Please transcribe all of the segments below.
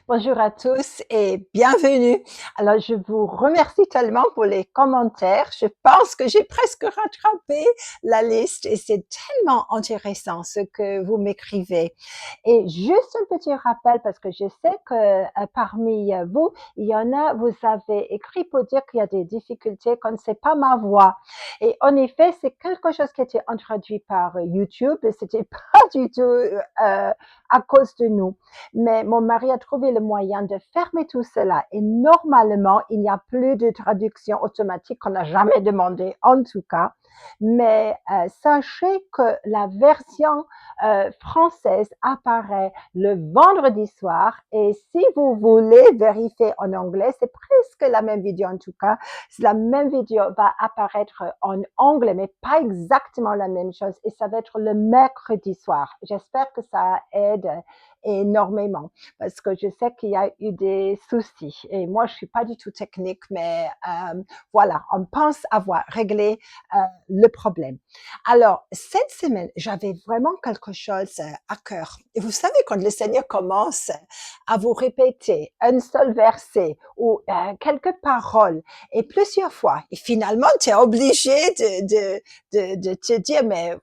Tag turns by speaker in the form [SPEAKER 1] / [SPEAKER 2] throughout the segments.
[SPEAKER 1] Bonjour à tous et bienvenue. Alors, je vous remercie tellement pour les commentaires. Je pense que j'ai presque rattrapé la liste et c'est tellement intéressant ce que vous m'écrivez. Et juste un petit rappel parce que je sais que parmi vous, il y en a, vous avez écrit pour dire qu'il y a des difficultés quand c'est pas ma voix. Et en effet, c'est quelque chose qui a été introduit par YouTube et c'était pas du tout à cause de nous. Mais mon mari a trouvé le moyen de fermer tout cela et normalement, il n'y a plus de traduction automatique qu'on n'a jamais demandé en tout cas. Mais sachez que la version française apparaît le vendredi soir et si vous voulez vérifier en anglais, c'est presque la même vidéo en tout cas. La même vidéo va apparaître en anglais, mais pas exactement la même chose et ça va être le mercredi soir. J'espère que ça aide énormément parce que je sais qu'il y a eu des soucis et moi je suis pas du tout technique mais voilà, on pense avoir réglé le problème. Alors cette semaine j'avais vraiment quelque chose à cœur et vous savez quand le Seigneur commence à vous répéter un seul verset ou quelques paroles et plusieurs fois et finalement tu es obligé de te dire mais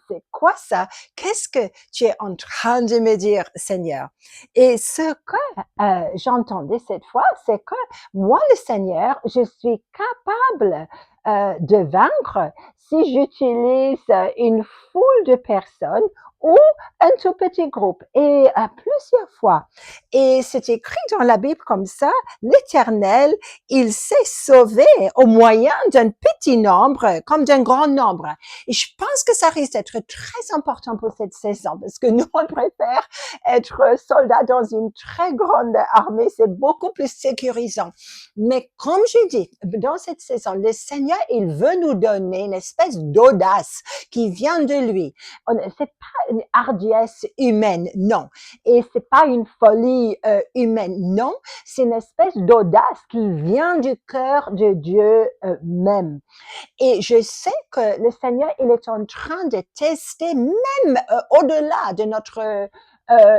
[SPEAKER 1] c'est quoi ça? Qu'est-ce que tu es en train de me dire, Seigneur? Et ce que j'entendais cette fois, c'est que moi, le Seigneur, je suis capable de vaincre si j'utilise une foule de personnes ou un tout petit groupe et plusieurs fois. Et c'est écrit dans la Bible comme ça, l'Éternel, il s'est sauvé au moyen d'un petit nombre comme d'un grand nombre. Et je pense que ça risque d'être très important pour cette saison parce que nous, on préfère être soldat dans une très grande armée. C'est beaucoup plus sécurisant. Mais comme je dis, dans cette saison, le Seigneur, il veut nous donner une espèce d'audace qui vient de lui. C'est pas une hardiesse humaine, non. Et c'est pas une folie humaine, non. C'est une espèce d'audace qui vient du cœur de Dieu même. Et je sais que le Seigneur, il est en train de tester même au-delà de notre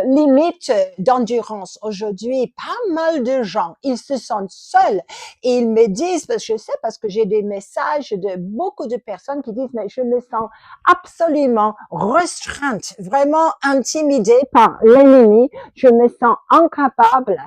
[SPEAKER 1] limite d'endurance. Aujourd'hui, pas mal de gens, ils se sentent seuls et ils me disent, parce que je sais, parce que j'ai des messages de beaucoup de personnes qui disent, mais je me sens absolument restreinte, vraiment intimidée par l'ennemi, je me sens incapable.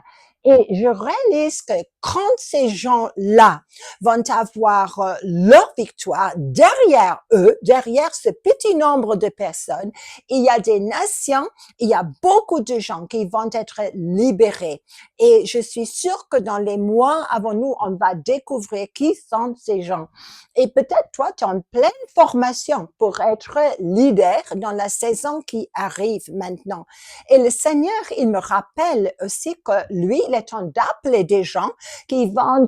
[SPEAKER 1] Et je réalise que quand ces gens-là vont avoir leur victoire derrière eux, derrière ce petit nombre de personnes, il y a des nations, il y a beaucoup de gens qui vont être libérés. Et je suis sûre que dans les mois avant nous, on va découvrir qui sont ces gens. Et peut-être toi, tu es en pleine formation pour être leader dans la saison qui arrive maintenant. Et le Seigneur, il me rappelle aussi que lui, il est en d'appeler des gens qui vont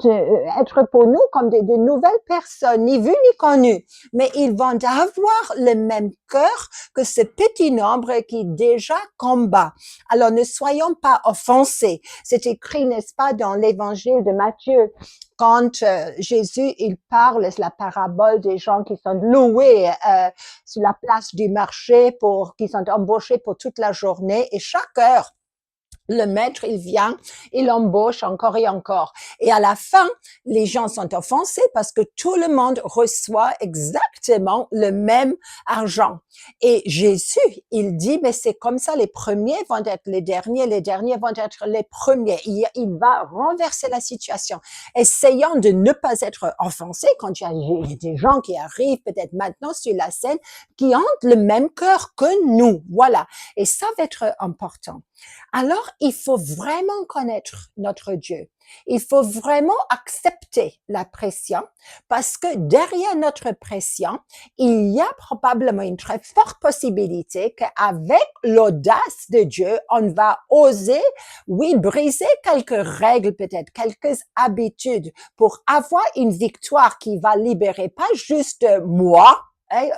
[SPEAKER 1] être pour nous comme de nouvelles personnes, ni vues ni connues, mais ils vont avoir le même cœur que ce petit nombre qui déjà combat. Alors ne soyons pas offensés. C'est écrit, n'est-ce pas, dans l'évangile de Matthieu, quand Jésus, il parle, c'est la parabole des gens qui sont loués sur la place du marché qui sont embauchés pour toute la journée et chaque heure, le maître, il vient, il embauche encore et encore. Et à la fin, les gens sont offensés parce que tout le monde reçoit exactement le même argent. Et Jésus, il dit, mais c'est comme ça, les premiers vont être les derniers vont être les premiers. Il va renverser la situation. Essayant de ne pas être offensé quand il y a des gens qui arrivent peut-être maintenant sur la scène qui ont le même cœur que nous. Voilà. Et ça va être important. Alors, il faut vraiment connaître notre Dieu. Il faut vraiment accepter la pression parce que derrière notre pression, il y a probablement une très forte possibilité qu'avec l'audace de Dieu, on va oser, oui, briser quelques règles peut-être, quelques habitudes pour avoir une victoire qui va libérer pas juste moi,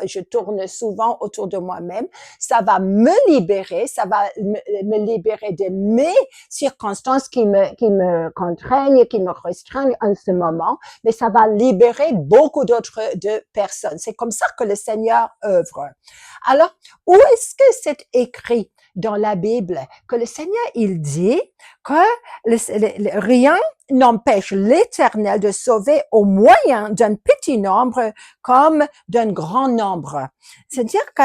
[SPEAKER 1] je tourne souvent autour de moi-même, ça va me libérer, ça va me libérer de mes circonstances qui me contraignent, qui me restreignent en ce moment, mais ça va libérer beaucoup d'autres de personnes. C'est comme ça que le Seigneur œuvre. Alors, où est-ce que c'est écrit dans la Bible que le Seigneur, il dit que rien n'empêche l'Éternel de sauver au moyen d'un petit nombre comme d'un grand nombre. C'est-à-dire que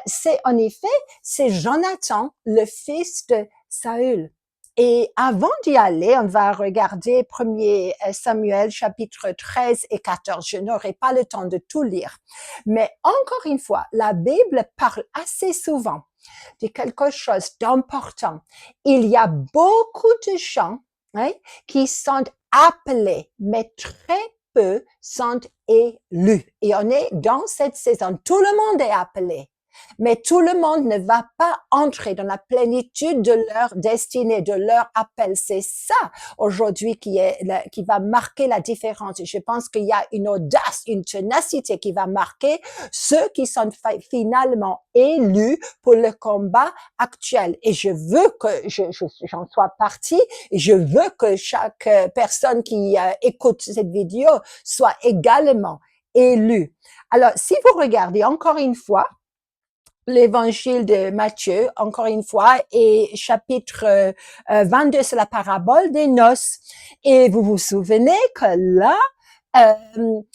[SPEAKER 1] c'est en effet, c'est Jonathan, le fils de Saül. Et avant d'y aller, on va regarder 1er Samuel chapitre 13 et 14. Je n'aurai pas le temps de tout lire. Mais encore une fois, la Bible parle assez souvent de quelque chose d'important. Il y a beaucoup de gens qui sont appelés, mais très peu sont élus. Et on est dans cette saison. Tout le monde est appelé. Mais tout le monde ne va pas entrer dans la plénitude de leur destinée, de leur appel. C'est ça aujourd'hui qui va marquer la différence. Et je pense qu'il y a une audace, une ténacité qui va marquer ceux qui sont finalement élus pour le combat actuel. Et je veux que j'en sois partie et je veux que chaque personne qui écoute cette vidéo soit également élue. Alors, si vous regardez encore une fois, l'évangile de Matthieu, encore une fois, et chapitre 22, c'est la parabole des noces. Et vous vous souvenez que là, il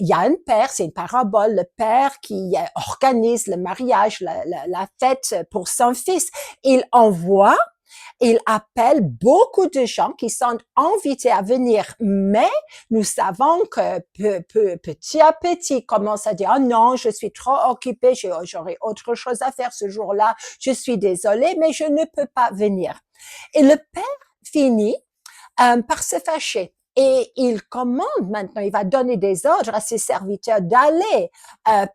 [SPEAKER 1] y a un père, c'est une parabole, le père qui organise le mariage, la fête pour son fils. Il appelle beaucoup de gens qui sont invités à venir, mais nous savons que petit à petit, commence à dire, oh non, je suis trop occupé, j'aurai autre chose à faire ce jour-là, je suis désolé, mais je ne peux pas venir. Et le père finit par se fâcher. Et il commande maintenant, il va donner des ordres à ses serviteurs d'aller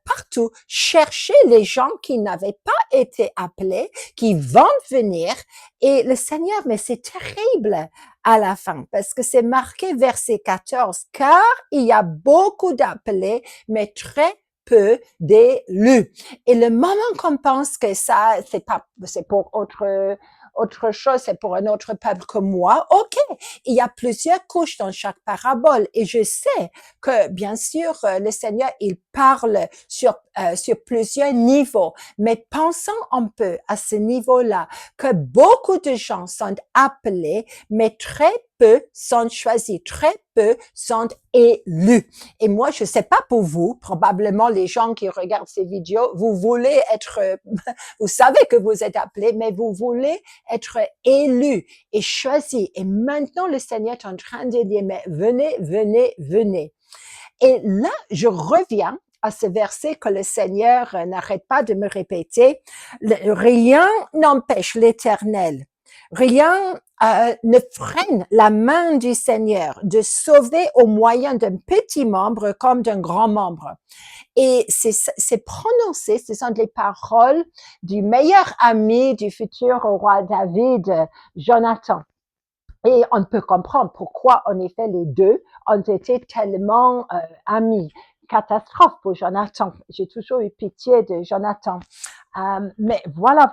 [SPEAKER 1] partout chercher les gens qui n'avaient pas été appelés, qui vont venir. Et le Seigneur, mais c'est terrible à la fin, parce que c'est marqué verset 14, car il y a beaucoup d'appelés, mais très peu d'élus. Et le moment qu'on pense que ça, c'est pour autre chose, c'est pour un autre peuple que moi. OK, il y a plusieurs couches dans chaque parabole et je sais que, bien sûr, le Seigneur, il parle sur plusieurs niveaux, mais pensons un peu à ce niveau-là, que beaucoup de gens sont appelés, mais très peu sont choisis, très peu sont élus. Et moi, je sais pas pour vous, probablement les gens qui regardent ces vidéos, vous voulez être, vous savez que vous êtes appelés, mais vous voulez être élus et choisis. Et maintenant, le Seigneur est en train de dire, mais venez, venez, venez. Et là, je reviens à ce verset que le Seigneur n'arrête pas de me répéter. Rien n'empêche l'Éternel. Rien ne freine la main du Seigneur de sauver au moyen d'un petit membre comme d'un grand membre. Et c'est prononcé, ce sont les paroles du meilleur ami du futur roi David, Jonathan. Et on peut comprendre pourquoi, en effet, les deux ont été tellement amis. Catastrophe pour Jonathan. J'ai toujours eu pitié de Jonathan. Mais voilà.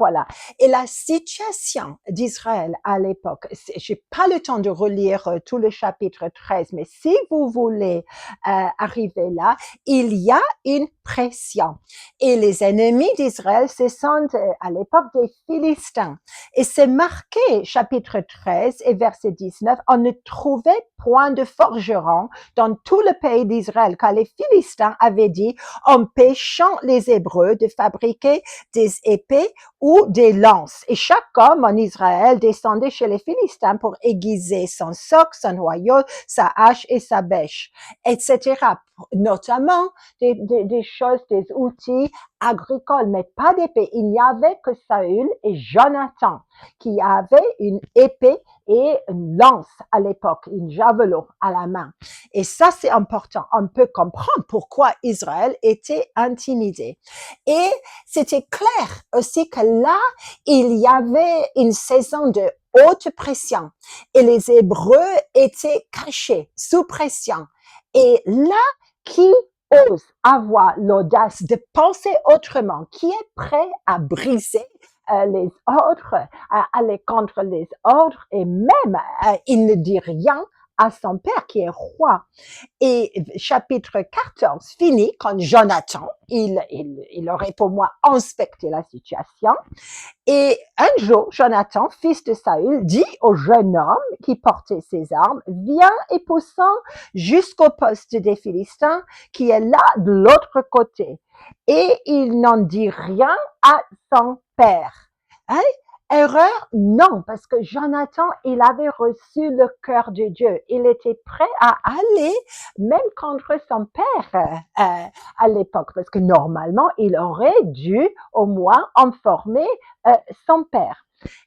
[SPEAKER 1] Et la situation d'Israël à l'époque, j'ai pas le temps de relire tout le chapitre 13, mais si vous voulez arriver là, il y a une pression. Et les ennemis d'Israël, ce sont à l'époque des Philistins. Et c'est marqué, chapitre 13 et verset 19, on ne trouvait point de forgerons dans tout le pays d'Israël, car les Philistins avaient dit, empêchant les Hébreux de fabriquer des épées ou des lances. Et chaque homme en Israël descendait chez les Philistins pour aiguiser son soc, son noyau, sa hache et sa bêche, etc. Notamment des choses, des outils agricoles, mais pas d'épée. Il n'y avait que Saül et Jonathan qui avaient une épée et une lance à l'époque, une javelot à la main. Et ça, c'est important. On peut comprendre pourquoi Israël était intimidé. Et c'était clair aussi que là, il y avait une saison de haute pression et les Hébreux étaient cachés, sous pression. Et là, qui ose avoir l'audace de penser autrement, qui est prêt à briser les ordres, à aller contre les ordres et même il ne dit rien à son père qui est roi. Et chapitre 14 finit quand Jonathan, il aurait pour moi inspecté la situation. Et un jour, Jonathan, fils de Saül, dit au jeune homme qui portait ses armes, viens et poussons jusqu'au poste des Philistins qui est là de l'autre côté. Et il n'en dit rien à son père. Hein? Erreur? Non, parce que Jonathan, il avait reçu le cœur de Dieu. Il était prêt à aller même contre son père à l'époque, parce que normalement, il aurait dû au moins informer son père.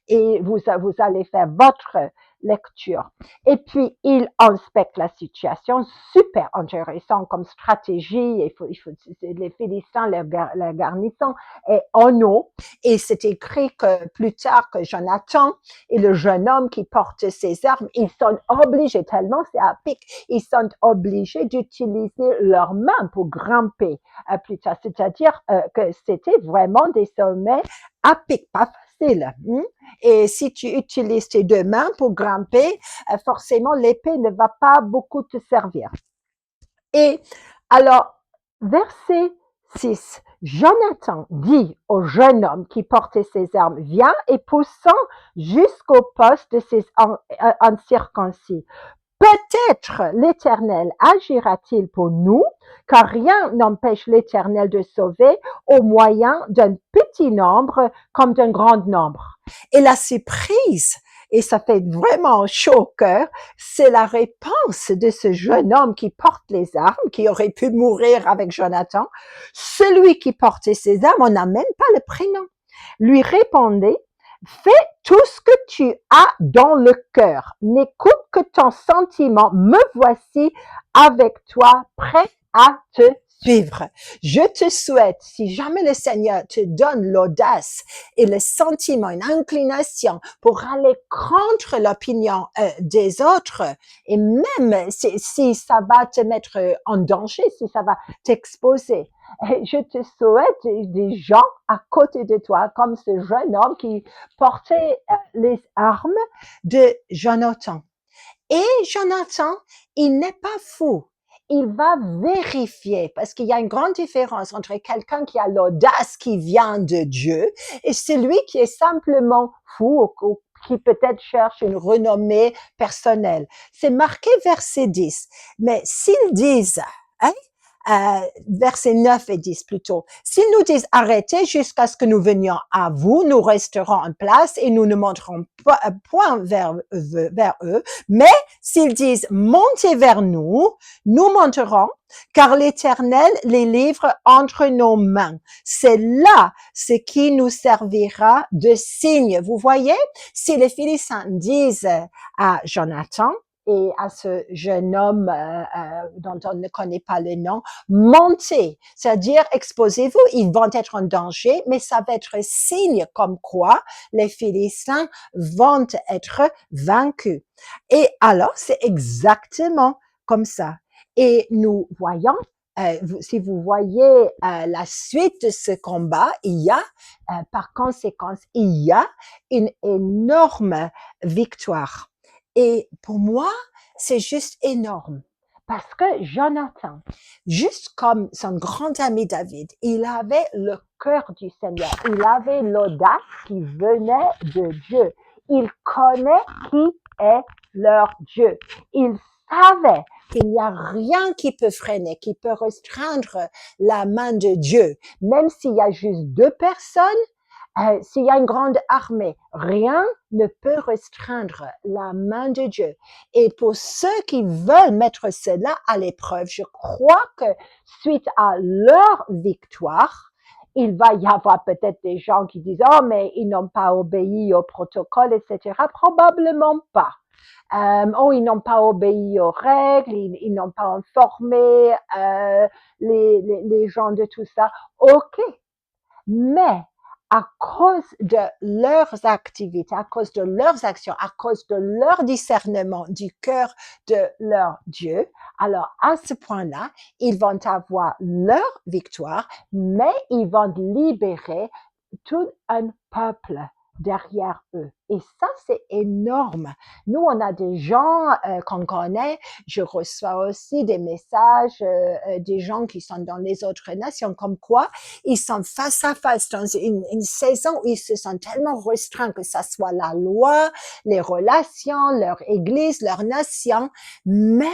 [SPEAKER 1] Et vous allez faire votre lecture. Et puis, il inspecte la situation, super intéressant comme stratégie. Les Philistins, la garnison est en eau. Et c'est écrit que plus tard que Jonathan et le jeune homme qui porte ses armes, ils sont obligés, tellement c'est à pic, ils sont obligés d'utiliser leurs mains pour grimper plus tard. C'est-à-dire que c'était vraiment des sommets à pic, pas facile. Et si tu utilises tes deux mains pour grimper, forcément l'épée ne va pas beaucoup te servir. Et alors, verset 6, Jonathan dit au jeune homme qui portait ses armes, viens et poussons jusqu'au poste de ces incirconcis. Peut-être l'Éternel agira-t-il pour nous, car rien n'empêche l'Éternel de sauver au moyen d'un petit nombre comme d'un grand nombre. Et la surprise, et ça fait vraiment chaud au cœur, c'est la réponse de ce jeune homme qui porte les armes, qui aurait pu mourir avec Jonathan. Celui qui portait ses armes, on n'a même pas le prénom, lui répondait, fais tout ce que tu as dans le cœur. N'écoute que ton sentiment. Me voici avec toi, prêt à te suivre. Je te souhaite, si jamais le Seigneur te donne l'audace et le sentiment, une inclination pour aller contre l'opinion des autres, et même si ça va te mettre en danger, si ça va t'exposer, je te souhaite des gens à côté de toi, comme ce jeune homme qui portait les armes de Jonathan. Et Jonathan, il n'est pas fou. Il va vérifier, parce qu'il y a une grande différence entre quelqu'un qui a l'audace qui vient de Dieu et celui qui est simplement fou ou qui peut-être cherche une renommée personnelle. C'est marqué verset 10. Mais s'ils disent, hein, versets 9 et 10 plutôt. S'ils nous disent arrêtez jusqu'à ce que nous venions à vous, nous resterons en place et nous ne monterons point vers eux. Mais s'ils disent montez vers nous, nous monterons, car l'Éternel les livre entre nos mains. C'est là ce qui nous servira de signe. Vous voyez, si les Philistins disent à Jonathan, et à ce jeune homme dont on ne connaît pas le nom, montez, c'est-à-dire exposez-vous, ils vont être en danger, mais ça va être signe comme quoi les Philistins vont être vaincus. Et alors, c'est exactement comme ça. Et nous voyons, si vous voyez la suite de ce combat, il y a, par conséquent, il y a une énorme victoire. Et pour moi, c'est juste énorme. Parce que Jonathan, juste comme son grand ami David, il avait le cœur du Seigneur. Il avait l'audace qui venait de Dieu. Il connaît qui est leur Dieu. Il savait qu'il n'y a rien qui peut freiner, qui peut restreindre la main de Dieu. Même s'il y a juste deux personnes, s'il y a une grande armée, rien ne peut restreindre la main de Dieu. Et pour ceux qui veulent mettre cela à l'épreuve, je crois que suite à leur victoire, il va y avoir peut-être des gens qui disent « Oh, mais ils n'ont pas obéi au protocole, etc. » Probablement pas. Oh, ils n'ont pas obéi aux règles, ils n'ont pas informé les gens de tout ça. OK, mais à cause de leurs activités, à cause de leurs actions, à cause de leur discernement du cœur de leur Dieu, alors à ce point-là, ils vont avoir leur victoire, mais ils vont libérer tout un peuple derrière eux. Et ça, c'est énorme. Nous, on a des gens qu'on connaît. Je reçois aussi des messages des gens qui sont dans les autres nations, comme quoi ils sont face à face dans une saison où ils se sentent tellement restreints, que ça soit la loi, les relations, leur église, leur nation, mais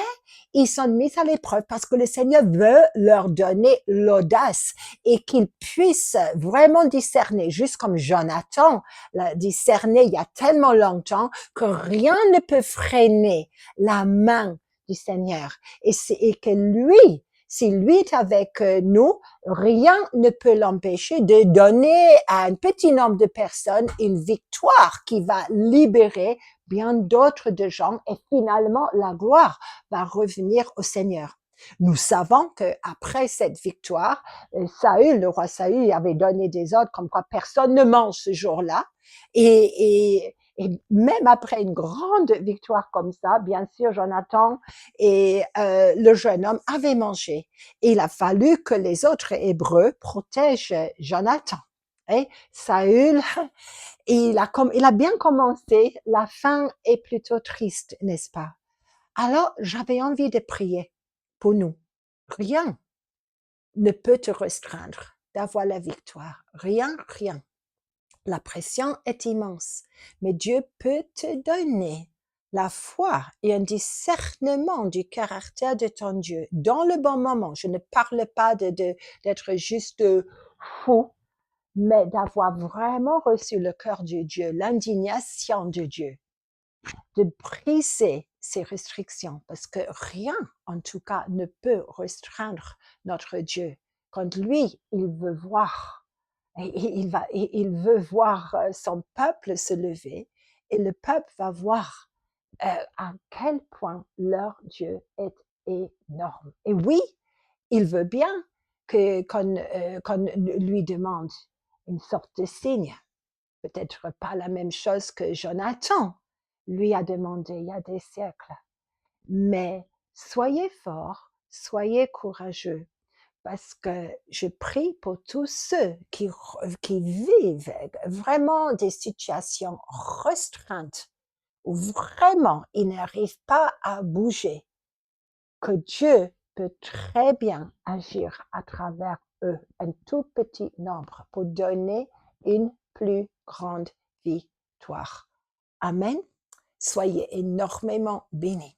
[SPEAKER 1] ils sont mis à l'épreuve parce que le Seigneur veut leur donner l'audace et qu'ils puissent vraiment discerner, juste comme Jonathan l'a discerné il y a tellement longtemps que rien ne peut freiner la main du Seigneur. Et que lui, si lui est avec nous, rien ne peut l'empêcher de donner à un petit nombre de personnes une victoire qui va libérer bien d'autres de gens et finalement la gloire va revenir au Seigneur. Nous savons que après cette victoire, Saül, le roi Saül, avait donné des ordres comme quoi personne ne mange ce jour-là. Et même après une grande victoire comme ça, bien sûr, Jonathan et le jeune homme avaient mangé. Et il a fallu que les autres Hébreux protègent Jonathan. Et Saül, il a bien commencé, la fin est plutôt triste, n'est-ce pas? Alors, j'avais envie de prier pour nous. Rien ne peut te restreindre d'avoir la victoire. Rien, rien. La pression est immense, mais Dieu peut te donner la foi et un discernement du caractère de ton Dieu dans le bon moment. Je ne parle pas d'être juste fou, mais d'avoir vraiment reçu le cœur de Dieu, l'indignation de Dieu, de briser ces restrictions, parce que rien, en tout cas, ne peut restreindre notre Dieu. Quand lui, il veut voir, il veut voir son peuple se lever, et le peuple va voir à quel point leur Dieu est énorme. Et oui, il veut bien qu'on lui demande une sorte de signe. Peut-être pas la même chose que Jonathan lui a demandé il y a des siècles. Mais soyez forts, soyez courageux, parce que je prie pour tous ceux qui vivent vraiment des situations restreintes, où vraiment ils n'arrivent pas à bouger, que Dieu peut très bien agir à travers eux, un tout petit nombre, pour donner une plus grande victoire. Amen. Soyez énormément bénis.